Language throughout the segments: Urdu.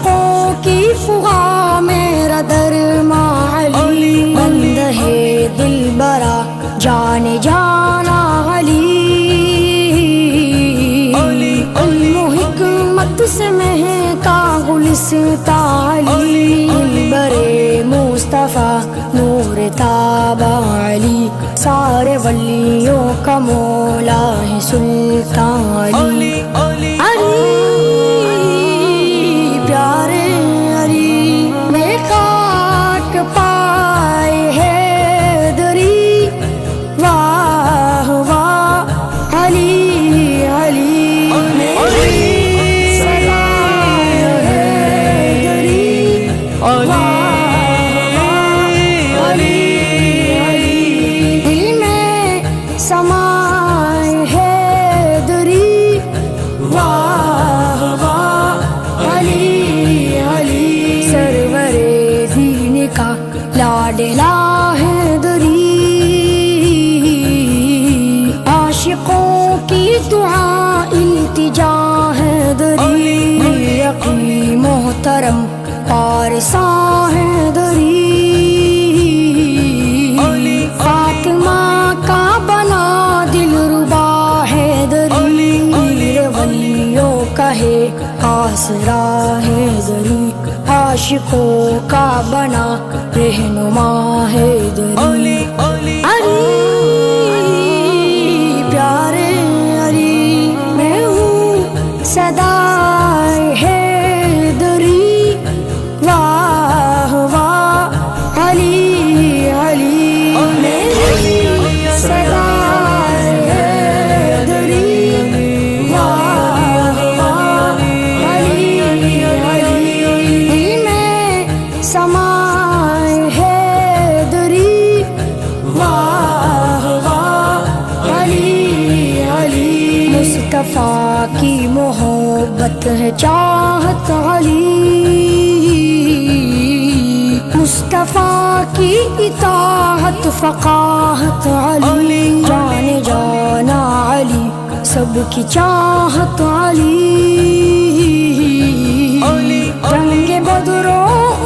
عاشقوں کی فغاں میرا درماں علی، بند ہے دل برا جان جانا علی، علم و حکمت سے مہکا گلستان علی، برے مصطفیٰ نور تابا علی، سارے ولیوں کا مولا ہے سلطان علی، پیارے علی میں خاک پائے حیدری، واہ واہ علی علی میری سلام حیدری، واہ واہ علی علی، دل میں سمائے حیدری، واہ واہ علی علی، سرور دین کا لاڈلا حیدری، عاشقوں کی دعا التجا حیدری، یقین محترم پارساں حیدری، فاطمہ کا بنا دل ربا حیدری، ولیوں کا ہے آسرا حیدری، عاشقوں کا بنا رہنما حیدری، علی پیارے علی میں ہوں صدائے حیدری، واہ واہ علی علی میری صدائے حیدری، واہ واہ علی علی، دل میں سمائے حیدری، واہ واہ علی علی، مصطفیٰ کی محبت ہے چاہت علی، مصطفیٰ کی اطاعت فقاہت علی، جان جانا علی سب کی چاہت علی، جنگ بدر و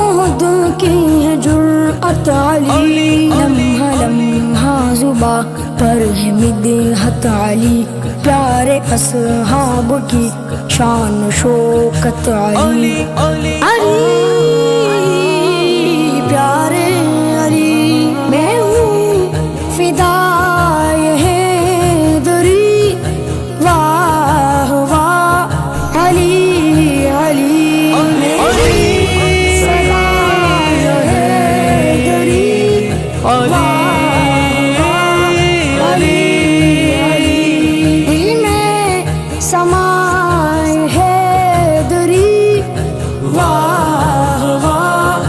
احد کی ہے جرأت علی، لمحہ لمحہ زباں پر ہے مدحت علی، پیارے اصحاب کی شان و شوکت علی، علی پیارے علی میں ہوں فدائے حیدری، واہ واہ علی علی میری سلام حیدری، واہ واہ علی علی، دل میں سمائے حیدری، واہ واہ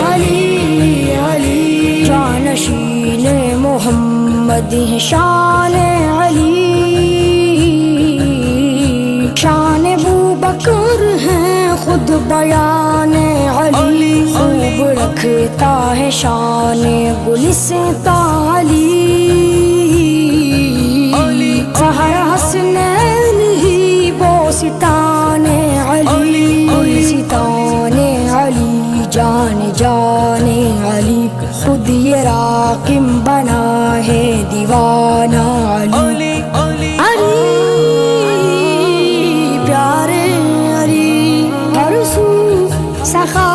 علی علی، جانشین محمد ہے شان علی، شان ابوبکر ہے خود بیان علی، خوب رکھتا ہے شان گلستان علی، سحر حسنین ہی بوستان علی، گلستان علی جان جان علی، خود یہ راقم بنا ہے دیوانہ علی، علی پیارے علی ہر سو سخا